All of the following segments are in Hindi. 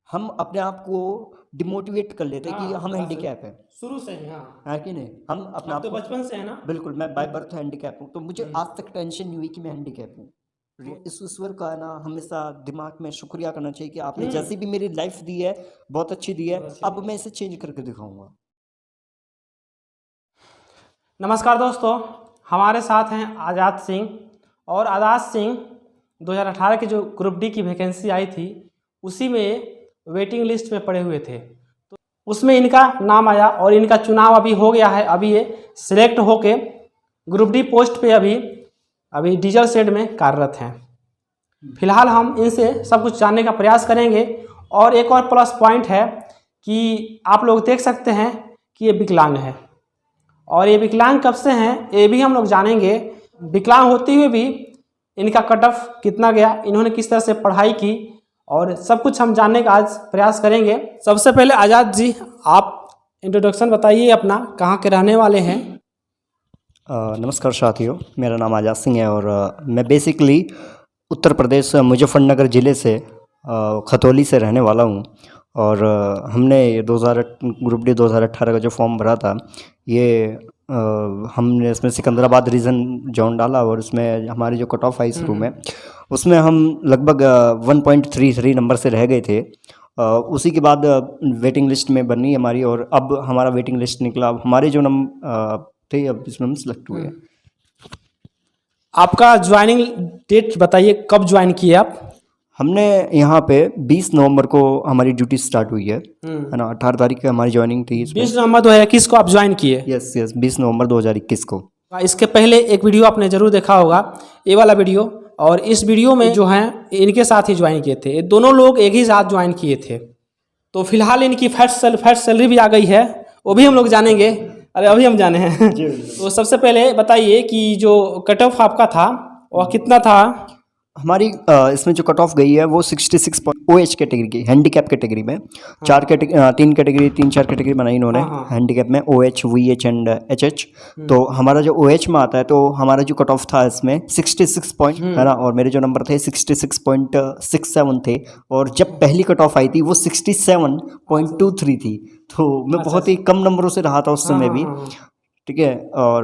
हम अपने आप को डिमोटिवेट कर लेते हैं कि हाँ, हम हैंडीकैप हैं। शुरू से ही। हाँ, है कि नहीं? हम अपने आप आप तो को बचपन से है ना। बिल्कुल, मैं बाय बर्थ हैंडीकैप हूँ, तो मुझे हम्म, आज तक टेंशन नहीं हुई कि मैं हैंडीकैप हूँ। इस ईश्वर का ना हमेशा दिमाग में शुक्रिया करना चाहिए कि आपने हम्म, जैसी भी मेरी लाइफ दी है, बहुत अच्छी दी है, बहुत अच्छी अब थी। मैं इसे चेंज करके दिखाऊँगा। नमस्कार दोस्तों, हमारे साथ हैं आज़ाद सिंह। और आज़ाद सिंह 2018 की जो ग्रुप डी की वैकेंसी आई थी उसी में वेटिंग लिस्ट में पड़े हुए थे। तो उसमें इनका नाम आया और इनका चुनाव अभी हो गया है। अभी ये सिलेक्ट होके ग्रुप डी पोस्ट पे अभी डीजल शेड में कार्यरत हैं। फिलहाल हम इनसे सब कुछ जानने का प्रयास करेंगे। और एक और प्लस पॉइंट है कि आप लोग देख सकते हैं कि ये विकलांग है। और ये विकलांग कब से हैं ये भी हम लोग जानेंगे। विकलांग होते हुए भी इनका कट ऑफ कितना गया, इन्होंने किस तरह से पढ़ाई की, और सब कुछ हम जानने का आज प्रयास करेंगे। सबसे पहले आज़ाद जी, आप इंट्रोडक्शन बताइए अपना, कहाँ के रहने वाले हैं। नमस्कार साथियों, मेरा नाम आज़ाद सिंह है और मैं बेसिकली उत्तर प्रदेश मुजफ्फरनगर ज़िले से खतौली से रहने वाला हूँ। और हमने ये 2000 ग्रुप डी 2018 का जो फॉर्म भरा था, ये हमने इसमें सिकंदराबाद रीजन जोन डाला और उसमें हमारी जो कट ऑफ आई शुरू में, उसमें हम लगभग 1.33 नंबर से रह गए थे। उसी के बाद वेटिंग लिस्ट में बनी हमारी और अब हमारा वेटिंग लिस्ट निकला। अब हमारे जो थे, अब इसमें हम सिलेक्ट हुए हैं। आपका ज्वाइनिंग डेट बताइए, कब ज्वाइन किए आप। हमने यहाँ पे 20 नवंबर को हमारी ड्यूटी स्टार्ट हुई है ना। 18 तारीख की हमारी ज्वाइनिंग थी इसमें। 20 नवंबर 2021 को आप ज्वाइन किए। यस, 20 नवंबर 2021 को। इसके पहले एक वीडियो आपने जरूर देखा होगा, ये वाला वीडियो। और इस वीडियो में जो है इनके साथ ही ज्वाइन किए थे, ये दोनों लोग एक ही साथ ज्वाइन किए थे। तो फिलहाल इनकी फर्स्ट सैलरी भी आ गई है, वो भी हम लोग जानेंगे। अरे अभी हम जाने हैं। तो सबसे पहले बताइए कि जो कट ऑफ आपका था वह कितना था। हमारी इसमें जो कट ऑफ गई है वो 66 OH कैटेगरी की, हैंडीकैप कैटेगरी में। 3 कैटेगरी 3-4 कैटेगरी बनाई इन्होंने हैंडीकैप में, OH, VH एंड HH। तो हमारा जो OH में आता है, तो हमारा जो कट ऑफ था इसमें 66 पॉइंट है ना, और मेरे जो नंबर थे 66.67 थे। और जब पहली कट ऑफ आई थी वो 67.23 थी। तो मैं बहुत ही कम नंबरों से रहा था उस समय भी। ठीक है, और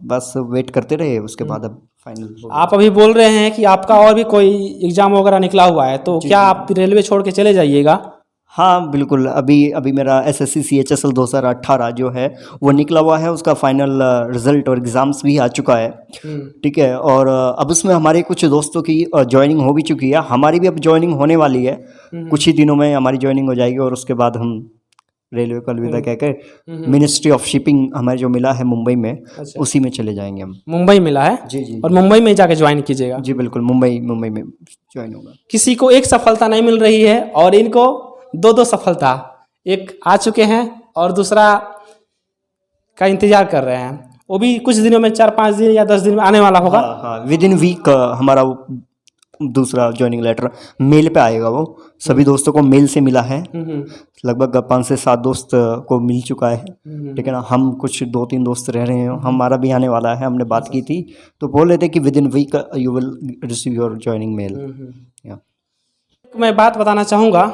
बस वेट करते रहे, उसके बाद अब फाइनल। आप अभी बोल रहे हैं कि आपका और भी कोई एग्जाम वगैरह निकला हुआ है, तो क्या आप रेलवे छोड़ के चले जाइएगा। हाँ बिल्कुल, अभी मेरा SSC CHSL 2018 जो है वो निकला हुआ है, उसका फाइनल रिजल्ट और एग्ज़ाम्स भी आ चुका है। ठीक है, और अब उसमें हमारे कुछ दोस्तों की ज्वाइनिंग हो भी चुकी है, हमारी भी अब ज्वाइनिंग होने वाली है। कुछ ही दिनों में हमारी ज्वाइनिंग हो जाएगी और उसके बाद हम रेलवे को अलविदा कहकर मिनिस्ट्री ऑफ शिपिंग हमारे जो मिला है मुंबई में, उसी में चले जाएंगे हम। मुंबई मिला है जी जी, और मुंबई में जाके ज्वाइन कीजिएगा। जी बिल्कुल, मुंबई में ज्वाइन होगा। किसी को एक सफलता नहीं मिल रही है और इनको दो सफलता, एक आ चुके हैं और दूसरा का इंतजार कर रहे हैं। वो भी कुछ दिनों में, 4-5 दिन या 10 दिन में आने वाला होगा। हाँ, विद इन वीक हमारा दूसरा ज्वाइनिंग लेटर मेल पे आएगा। वो सभी दोस्तों को मेल से मिला है, लगभग 5 से 7 दोस्त को मिल चुका है। ठीक है ना, हम कुछ 2-3 दोस्त रह रहे हैं, हमारा भी आने वाला है। हमने बात की थी तो बोल रहे थे कि within week you will receive your joining mail. मैं बात बताना चाहूँगा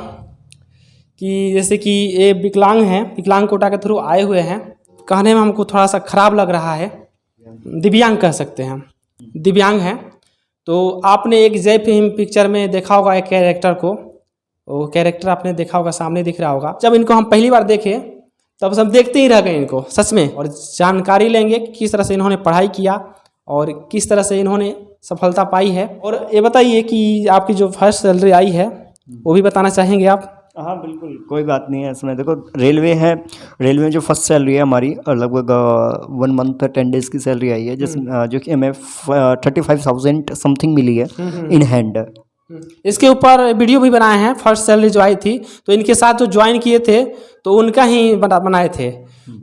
कि जैसे कि ये विकलांग हैं, विकलांग कोटा के थ्रू आए हुए हैं। कहने में हमको थोड़ा सा खराब लग रहा है, दिव्यांग कह सकते हैं, दिव्यांग हैं। तो आपने एक जय भीम पिक्चर में देखा होगा एक कैरेक्टर को, वो कैरेक्टर आपने देखा होगा, सामने दिख रहा होगा। जब इनको हम पहली बार देखे तब सब देखते ही रह गए इनको सच में। और जानकारी लेंगे कि किस तरह से इन्होंने पढ़ाई किया और किस तरह से इन्होंने सफलता पाई है। और ये बताइए कि आपकी जो फर्स्ट सैलरी आई है वो भी बताना चाहेंगे आप। हाँ बिल्कुल, कोई बात नहीं है इसमें। देखो, रेलवे है, रेलवे में जो फर्स्ट सैलरी है हमारी लगभग 1 मंथ 10 डेज़ की सैलरी आई है, जो कि हमें 35,000 समथिंग मिली है इन हैंड। इसके ऊपर वीडियो भी बनाए हैं। फर्स्ट सैलरी जो आई थी तो इनके साथ जो ज्वाइन किए थे तो उनका ही बनाए थे।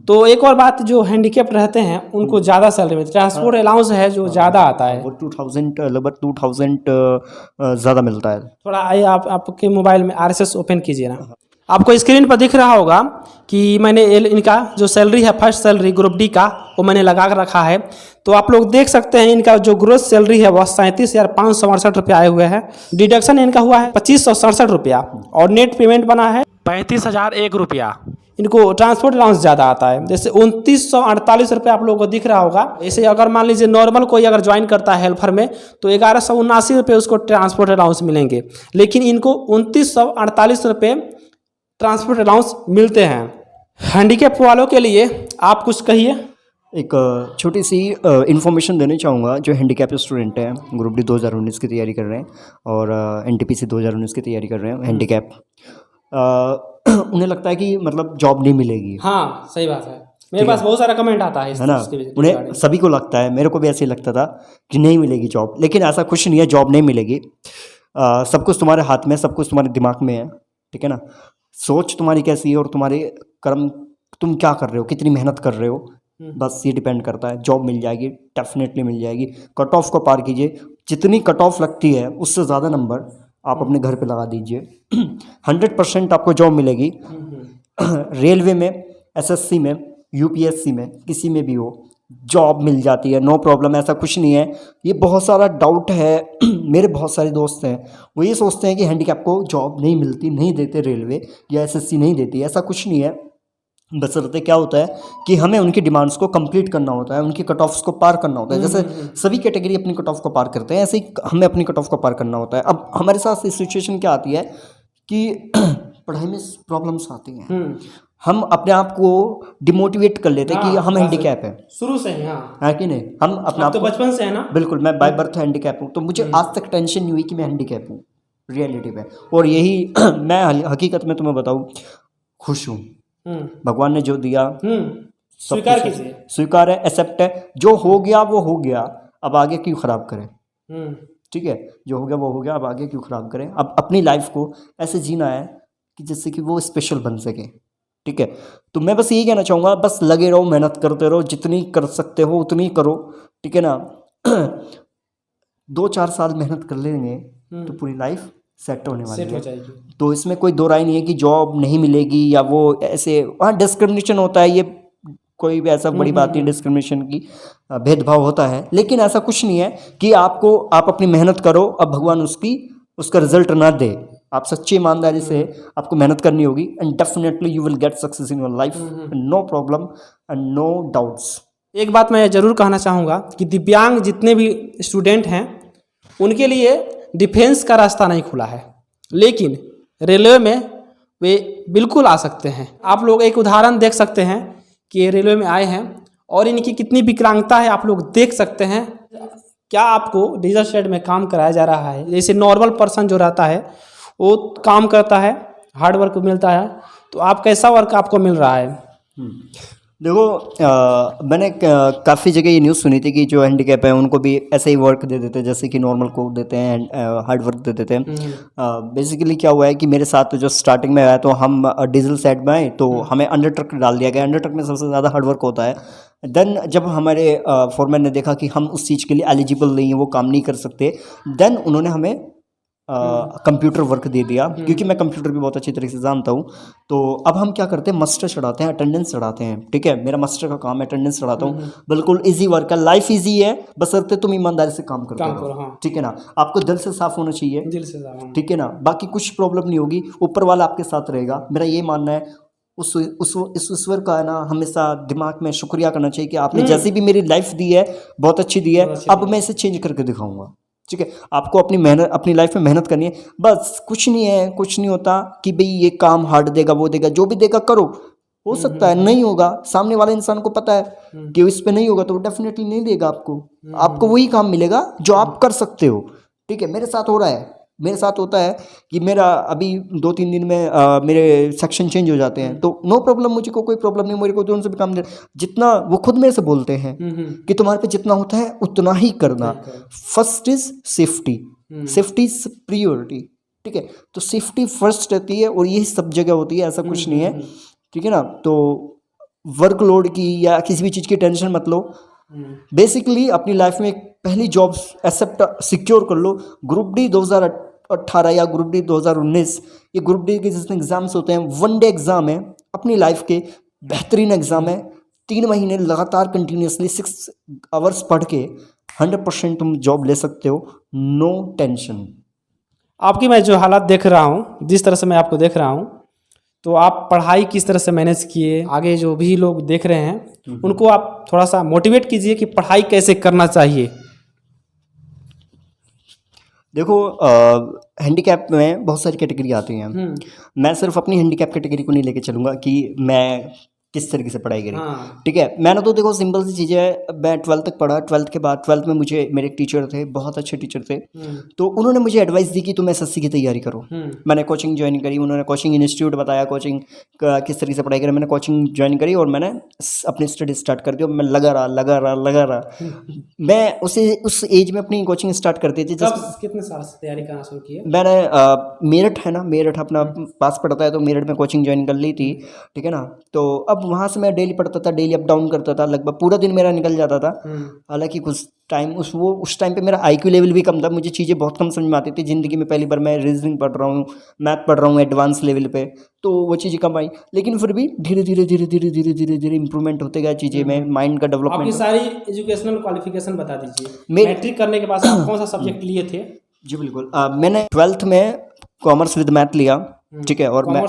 तो एक और बात, जो हैंडीकैप रहते हैं उनको ज़्यादा सैलरी मिलती है, ट्रांसपोर्ट अलाउंस है जो ज़्यादा आता है, वो 2000 लगभग 2000 ज़्यादा मिलता है। थोड़ा आइए आप आपके मोबाइल में RSS ओपन कीजिए ना। आपको स्क्रीन पर दिख रहा होगा कि मैंने इनका जो सैलरी है फर्स्ट सैलरी ग्रुप डी का वो मैंने लगा कर रखा है। तो आप लोग देख सकते हैं इनका जो ग्रोस सैलरी है वह 37,568 रुपये आए हुए हैं। डिडक्शन इनका हुआ है 2,567 रुपया और नेट पेमेंट बना है 35,001 रुपया। इनको ट्रांसपोर्ट अलाउंस ज़्यादा आता है, जैसे 2,948 रुपये आप लोगों को दिख रहा होगा। ऐसे अगर मान लीजिए नॉर्मल कोई अगर ज्वाइन करता है हेल्पर में तो 1,179 रुपये उसको ट्रांसपोर्ट अलाउंस मिलेंगे, लेकिन इनको 2,948 रुपये ट्रांसपोर्ट अलाउंस मिलते हैं। हैंडीकैप वालों के लिए आप कुछ कहिए। एक छोटी सी इन्फॉर्मेशन देना चाहूँगा। जो हैंडीकैप स्टूडेंट हैं, ग्रुप डी 2019 की तैयारी कर रहे हैं और एनटीपीसी 2019 की तैयारी कर रहे हैं, हैंडीकैप उन्हें लगता है कि मतलब जॉब नहीं मिलेगी। हाँ सही बात है, मेरे पास बहुत सारा कमेंट आता है है ना। उन्हें सभी को लगता है, मेरे को भी ऐसे ही लगता था कि नहीं मिलेगी जॉब, लेकिन ऐसा कुछ नहीं है, जॉब नहीं मिलेगी। सब कुछ तुम्हारे हाथ में, सब कुछ तुम्हारे दिमाग में है, ठीक है ना। सोच तुम्हारी कैसी है और तुम्हारे कर्म, तुम क्या कर रहे हो, कितनी मेहनत कर रहे हो, बस ये डिपेंड करता है। जॉब मिल जाएगी, डेफिनेटली मिल जाएगी। कट ऑफ को पार कीजिए, जितनी कट ऑफ लगती है उससे ज़्यादा नंबर आप अपने घर पे लगा दीजिए। 100% आपको जॉब मिलेगी। रेलवे में, एसएससी में, यूपीएससी में, किसी में भी हो जॉब मिल जाती है, नो प्रॉब्लम। ऐसा कुछ नहीं है। ये बहुत सारा डाउट है मेरे बहुत सारे दोस्त हैं, वो ये सोचते हैं कि हैंडीकैप को जॉब नहीं मिलती, नहीं देते रेलवे या एसएससी नहीं देती। ऐसा कुछ नहीं है। बशर्ते क्या होता है कि हमें उनकी डिमांड्स को कंप्लीट करना होता है, उनकी कट ऑफ्स को पार करना होता है। जैसे सभी कैटेगरी अपनी कट ऑफ को पार करते हैं, ऐसे ही हमें अपनी कट ऑफ को पार करना होता है। अब हमारे साथ सिचुएशन क्या आती है कि पढ़ाई में प्रॉब्लम्स आती हैं, हम अपने आप को डिमोटिवेट कर लेते हैं कि हम हैंडीकैप है शुरू से ही। हाँ है कि नहीं, हम अपने आप तो बचपन से है ना। बिल्कुल, मैं बाय बर्थ हैंडीकैप हूँ, तो मुझे आज तक टेंशन नहीं हुई कि मैं हैंडीकैप हूँ, रियलिटी में। और यही मैं हकीकत में तुम्हें बताऊँ, खुश हूँ। भगवान ने जो दिया स्वीकार कीजिए, स्वीकार है, एक्सेप्ट है। जो हो गया वो हो गया, अब आगे क्यों खराब करें, ठीक है। जो हो गया वो हो गया, अब आगे क्यों खराब करें। अब अपनी लाइफ को ऐसे जीना है कि जिससे कि वो स्पेशल बन सके, ठीक है। तो मैं बस यही कहना चाहूँगा, बस लगे रहो, मेहनत करते रहो, जितनी कर सकते हो उतनी करो, ठीक है ना। 2-4 साल मेहनत कर लेंगे तो पूरी लाइफ सेट होने वाली है। तो इसमें कोई दो राय नहीं है कि जॉब नहीं मिलेगी या वो ऐसे, हाँ डिस्क्रिमिनेशन होता है, ये कोई भी ऐसा बड़ी बात नहीं, डिस्क्रिमिनेशन की भेदभाव होता है, लेकिन ऐसा कुछ नहीं है कि आप अपनी मेहनत करो, अब भगवान उसका रिजल्ट ना दे। आप सच्ची ईमानदारी से आपको मेहनत करनी होगी and definitely you will get success in your life, no problem and no doubts. एक बात मैं जरूर कहना चाहूँगा कि दिव्यांग जितने भी स्टूडेंट हैं उनके लिए डिफेंस का रास्ता नहीं खुला है, लेकिन रेलवे में वे बिल्कुल आ सकते हैं। आप लोग एक उदाहरण देख सकते हैं कि ये रेलवे में आए हैं और इनकी कितनी विकलांगता है आप लोग देख सकते हैं। क्या आपको डीजल शेड में काम कराया जा रहा है, जैसे नॉर्मल पर्सन जो रहता है वो काम करता है, हार्ड वर्क मिलता है, तो आप कैसा वर्क आपको मिल रहा है। देखो मैंने काफ़ी जगह ये न्यूज़ सुनी थी कि जो हैंडीकैप है उनको भी ऐसे ही वर्क दे देते हैं जैसे कि नॉर्मल को देते हैं, हार्ड वर्क दे देते हैं। बेसिकली क्या हुआ है कि मेरे साथ जो स्टार्टिंग में आया, तो हम डीजल साइड में आए तो हमें अंडर ट्रक डाल दिया गया। अंडर ट्रक में सबसे ज़्यादा हार्ड वर्क होता है। देन जब हमारे फोरमैन ने देखा कि हम उस चीज़ के लिए एलिजिबल नहीं है, वो काम नहीं कर सकते, देन उन्होंने हमें कंप्यूटर वर्क दे दिया, क्योंकि मैं कंप्यूटर भी बहुत अच्छी तरीके से जानता हूँ। तो अब हम क्या करते हैं, मस्टर चढ़ाते हैं, अटेंडेंस चढ़ाते हैं, ठीक है। मेरा मस्टर का काम है, अटेंडेंस चढ़ाता हूँ। बिल्कुल इजी वर्क है, लाइफ इजी है, बशर्ते तुम ईमानदारी से काम करते हो, ठीक है ना। आपको दिल से साफ होना चाहिए, दिल से साफ, ठीक है ना। बाकी कुछ प्रॉब्लम नहीं होगी, ऊपर वाला आपके साथ रहेगा। मेरा ये मानना है। उस ईश्वर का है ना हमेशा दिमाग में शुक्रिया करना चाहिए कि आपने जैसी भी मेरी लाइफ दी है बहुत अच्छी दी है, अब मैं इसे चेंज करके दिखाऊंगा, ठीक है। आपको अपनी लाइफ में मेहनत करनी है, बस कुछ नहीं है, कुछ नहीं होता कि भाई ये काम हार्ड देगा, वो देगा, जो भी देगा करो। हो सकता है नहीं होगा, सामने वाले इंसान को पता है कि इस पे नहीं होगा, तो वो डेफिनेटली नहीं देगा आपको वही काम मिलेगा जो आप कर सकते हो, ठीक है। मेरे साथ हो रहा है, मेरे साथ होता है कि मेरा अभी 2-3 दिन में मेरे सेक्शन चेंज हो जाते हैं, तो नो प्रॉब्लम, मुझे को कोई प्रॉब्लम नहीं, मेरे को तो उनसे भी काम दे, जितना वो खुद मेरे से बोलते हैं कि तुम्हारे पे जितना होता है उतना ही करना। First is safety, safety is priority, ठीक है। तो सेफ्टी फर्स्ट रहती है और यही सब जगह होती है, ऐसा कुछ नहीं है, ठीक है ना। तो वर्कलोड की या किसी भी चीज़ की टेंशन मत लो। बेसिकली अपनी लाइफ में एक पहली जॉब एक्सेप्ट सिक्योर कर लो। ग्रुप डी 2018 या ग्रुप डी 2019, ये ग्रुप डी के जितने एग्जाम्स होते हैं, 1 डे एग्जाम है अपनी लाइफ के बेहतरीन एग्ज़ाम है। 3 महीने लगातार कंटिन्यूसली 6 आवर्स पढ़ के 100% तुम जॉब ले सकते हो, नो टेंशन। आपकी मैं जो हालात देख रहा हूँ, जिस तरह से मैं आपको देख रहा हूँ, तो आप पढ़ाई किस तरह से मैनेज किए, आगे जो भी लोग देख रहे हैं उनको आप थोड़ा सा मोटिवेट कीजिए कि पढ़ाई कैसे करना चाहिए। देखो, हैंडीकैप में बहुत सारी कैटेगरी आती हैं। मैं सिर्फ अपनी हैंडीकैप कैटेगरी को नहीं लेके चलूँगा कि मैं किस तरीके से पढ़ाई करी। हाँ। ठीक है, मैंने तो देखो सिंपल सी चीज़ है, मैं 12th तक पढ़ा। 12th के बाद 12th में मुझे मेरे एक टीचर थे, बहुत अच्छे टीचर थे, तो उन्होंने मुझे एडवाइस दी कि तुम एसएससी की तैयारी करो। मैंने कोचिंग ज्वाइन करी, उन्होंने कोचिंग इंस्टीट्यूट बताया, कोचिंग किस तरीके से पढ़ाई करें। मैंने कोचिंग ज्वाइन करी और मैंने अपनी स्टडी स्टार्ट कर दी और मैं लगा रहा। मैं उस एज में अपनी कोचिंग स्टार्ट करती थी। कितने साल से तैयारी करना शुरू किया? मैंने मेरठ है ना, मेरठ अपना पास पड़ता है, तो मेरठ में कोचिंग ज्वाइन कर ली थी। ठीक है ना, तो अब वहाँ से मैं डेली पढ़ता था, डेली अप डाउन करता था, लगभग पूरा दिन मेरा निकल जाता था। हालांकि कुछ टाइम उस टाइम पे मेरा आईक्यू लेवल भी कम था, मुझे चीज़ें बहुत कम समझ में आती थी। ज़िंदगी में पहली बार मैं रीजनिंग पढ़ रहा हूँ, मैथ पढ़ रहा हूँ एडवांस लेवल पे, तो वो चीज़ें कम आई। लेकिन फिर भी धीरे धीरे इंप्रूवमेंट होते गया चीज़ें में, माइंड का आपकी डेवलपमेंट। सारी एजुकेशनल क्वालिफिकेशन बता दीजिए। मैट्रिक करने के बाद आप कौन सा सब्जेक्ट लिए थे? जी बिल्कुल, मैंने 12th में कॉमर्स विद मैथ लिया। ठीक है, और मैं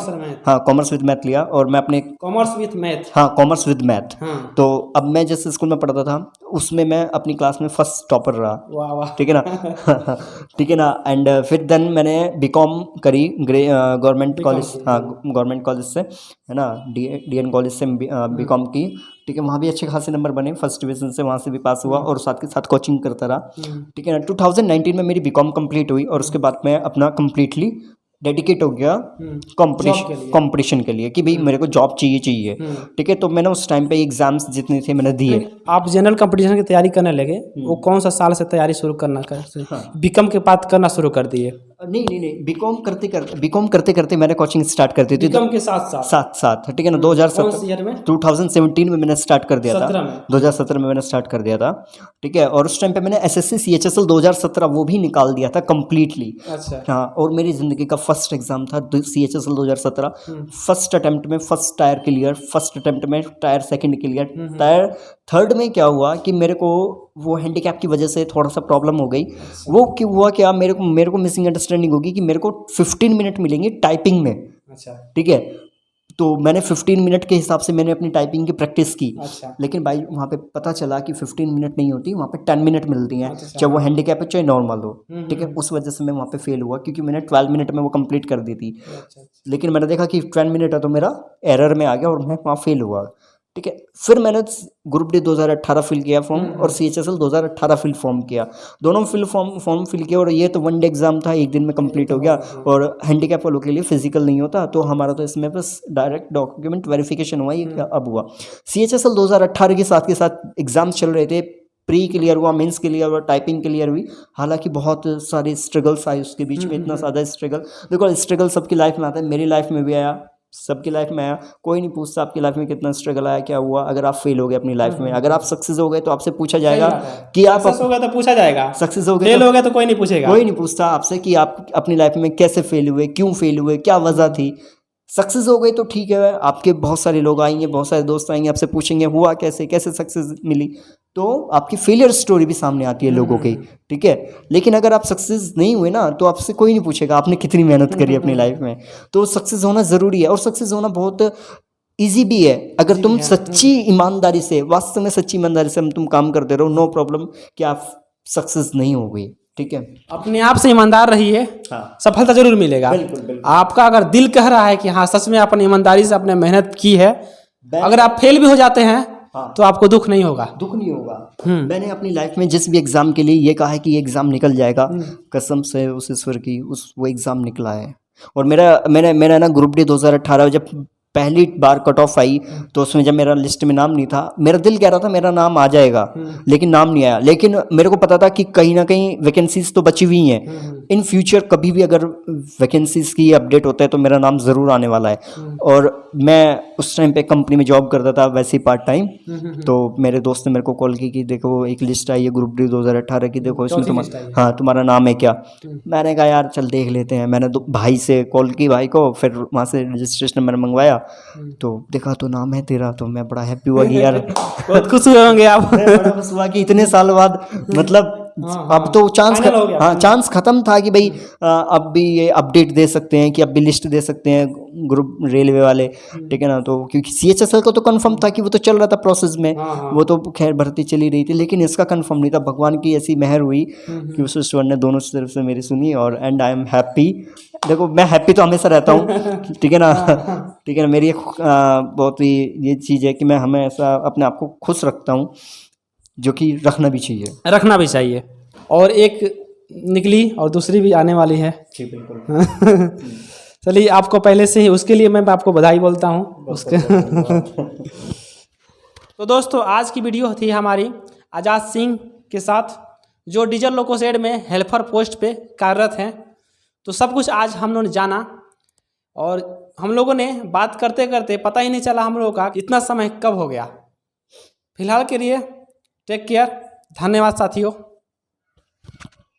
कॉमर्स विद मैथ लिया और मैं अपने कॉमर्स विद मैथ, हाँ कॉमर्स विद मैथ। हाँ। तो अब मैं जिस स्कूल में पढ़ता था उसमें मैं अपनी क्लास में फर्स्ट टॉपर रहा। वाह वाह। ठीक है ना ठीक है ना, एंड फिर देन मैंने बीकॉम करी गवर्नमेंट कॉलेज, हाँ गवर्नमेंट कॉलेज से, है ना, डीएन कॉलेज से बीकॉम की। ठीक है, वहाँ भी अच्छे खासे नंबर बने, फर्स्ट डिवीजन से वहाँ से भी पास हुआ और साथ के साथ कोचिंग करता रहा। ठीक है ना, 2019 में मेरी बीकॉम कंप्लीट हुई और उसके बाद मैं अपना कंप्लीटली डेडिकेट हो गया कंपटीशन के लिए कि भाई मेरे को जॉब चाहिए। ठीक है, तो मैंने उस टाइम पे एग्जाम्स जितने थे मैंने दिए। आप जनरल कंपटीशन की तैयारी करने लगे, वो कौन सा साल से तैयारी शुरू करना बीकॉम के बाद करना शुरू कर दिए? नहीं, बीकॉम करते करते मैंने कोचिंग स्टार्ट कर दी थी बीकॉम के साथ। ठीक है ना, 2017 में मैंने स्टार्ट कर दिया था। 2017 में मैंने स्टार्ट कर दिया था। ठीक है, और उस टाइम पे मैंने एसएससी CHSL 2017 वो भी निकाल दिया था कंप्लीटली। अच्छा। हाँ, और मेरी जिंदगी का फर्स्ट एग्जाम था CHSL 2017। फर्स्ट अटेम्प्ट में first tier clear, first attempt में tier second clear, tier third में क्या हुआ कि मेरे को वो हैंडीकैप की वजह से थोड़ा सा प्रॉब्लम हो गई। वो क्यों हुआ, क्या मेरे को मिसिंग अंडरस्टैंडिंग होगी कि मेरे को 15 मिनट मिलेंगे टाइपिंग में। अच्छा। ठीक है, तो मैंने 15 मिनट के हिसाब से मैंने अपनी टाइपिंग की प्रैक्टिस की। अच्छा। लेकिन भाई वहाँ पे पता चला कि 15 मिनट नहीं होती, वहाँ पे 10 मिनट मिलती हैं, चाहे वो हैंडीकैप हो चाहे नॉर्मल हो। ठीक है, उस वजह से मैं वहाँ पे फेल हुआ क्योंकि मैंने 12 मिनट में वो कंप्लीट कर दी थी। लेकिन मैंने देखा कि 12 मिनट है तो मेरा एरर में आ गया और मैं वहाँ फेल हुआ। ठीक है, फिर मैंने ग्रुप डी 2018 फिल किया फॉर्म और CHSL 2018 फॉर्म किया। दोनों फॉर्म फिल किया और ये तो 1 डे एग्जाम था, एक दिन में कंप्लीट हो गया। और हैंडीकैप वालों के लिए फिजिकल नहीं होता, तो हमारा तो इसमें बस डायरेक्ट डॉक्यूमेंट वेरिफिकेशन हुआ, ये अब हुआ। CHSL 2018 के साथ एग्जाम चल रहे थे, प्री क्लियर हुआ, मेंस क्लियर हुआ, टाइपिंग क्लियर हुई। हालांकि बहुत सारे स्ट्रगल्स आए उसके बीच में, इतना ज़्यादा स्ट्रगल। देखो स्ट्रगल सबकी लाइफ में आता है, मेरी लाइफ में भी आया, सबकी लाइफ में आया। कोई नहीं पूछता आपकी लाइफ में कितना स्ट्रगल आया, क्या हुआ। अगर आप फेल हो गए अपनी लाइफ में, अगर आप सक्सेस हो गए तो आपसे पूछा जाएगा कि आप सक्सेस हो गए तो पूछा जाएगा, सक्सेस हो गए फेल हो गए तो कोई नहीं पूछेगा, कोई नहीं पूछता आपसे कि आप अपनी लाइफ में कैसे फेल हुए, क्यों फेल हुए, क्या वजह थी। सक्सेस हो गई तो ठीक है, आपके बहुत सारे लोग आएंगे, बहुत सारे दोस्त आएंगे, आपसे पूछेंगे हुआ कैसे सक्सेस मिली, तो आपकी फेलियर स्टोरी भी सामने आती है लोगों की। ठीक है, लेकिन अगर आप सक्सेस नहीं हुए ना तो आपसे कोई नहीं पूछेगा आपने कितनी मेहनत करी अपनी लाइफ में। तो सक्सेस होना ज़रूरी है और सक्सेस होना बहुत ईजी भी है अगर तुम सच्ची ईमानदारी से, वास्तव में सच्ची ईमानदारी से तुम काम करते रहो, नो प्रॉब्लम कि आप सक्सेस नहीं हो गई। ठीक है, अपने आप से ईमानदार रहिए, हाँ। सफलता जरूर मिलेगा। बिल्कुल। आपका अगर दिल कह रहा है कि हाँ सच में आपने ईमानदारी से आपने मेहनत की है, अगर आप फेल भी हो जाते हैं हाँ। तो आपको दुख नहीं होगा। मैंने अपनी लाइफ में जिस भी एग्जाम के लिए ये कहा है कि ये एग्जाम निकल जाएगा, कसम से उस ईश्वर की वो एग्जाम निकला है। और मेरा ना ग्रुप डी 2018 जब पहली बार कट ऑफ आई तो उसमें जब मेरा लिस्ट में नाम नहीं था, मेरा दिल कह रहा था मेरा नाम आ जाएगा, लेकिन नाम नहीं आया। लेकिन मेरे को पता था कि कहीं ना कहीं वैकेंसीज तो बची हुई हैं, इन फ्यूचर कभी भी अगर वैकेंसीज की अपडेट होता है तो मेरा नाम ज़रूर आने वाला है। और मैं उस टाइम पे कंपनी में जॉब करता था वैसे ही पार्ट टाइम। तो मेरे दोस्त ने मेरे को कॉल की कि देखो एक लिस्ट आई है ग्रुप डी 2018 की, देखो इसमें तुम्हारा नाम है क्या। मैंने कहा यार चल देख लेते हैं। मैंने भाई से कॉल की, भाई को, फिर वहाँ से रजिस्ट्रेशन मैंने मंगवाया तो देखा तो नाम है तेरा, तो मैं बड़ा हैप्पी हुआ कि यार बहुत खुश हुए होंगे आप। मैं बड़ा खुश हुआ कि इतने साल बाद मतलब अब तो चांस Final हो गया। हाँ चांस खत्म था कि भाई अब भी ये अपडेट दे सकते हैं, कि अब भी लिस्ट दे सकते हैं ग्रुप रेलवे वाले, ठीक है ना। तो क्योंकि CHSL को तो कंफर्म था कि वो तो चल रहा था प्रोसेस में, वो तो खैर भर्ती चली रही थी, लेकिन इसका कंफर्म नहीं था। भगवान की ऐसी मेहर हुई कि उस ईश्वर ने दोनों तरफ से मेरी सुनी, और एंड आई एम हैप्पी। देखो मैं हैप्पी तो हमेशा रहता हूँ, ठीक है ना, ठीक है ना। मेरी एक बहुत ही ये चीज़ है कि मैं हमेशा अपने आप को खुश रखता हूँ, जो कि रखना भी चाहिए। रखना भी चाहिए। और एक निकली और दूसरी भी आने वाली है। जी बिल्कुल। चलिए, आपको पहले से ही उसके लिए मैं आपको बधाई बोलता हूँ उसके। तो दोस्तों, आज की वीडियो थी हमारी आज़ाद सिंह के साथ, जो डीजल लोको शेड में हेल्पर पोस्ट पे कार्यरत हैं। तो सब कुछ आज हम लोगों ने जाना, और हम लोगों ने बात करते करते पता ही नहीं चला हम लोगों का इतना समय कब हो गया। फिलहाल के लिए टेक केयर, धन्यवाद साथियों।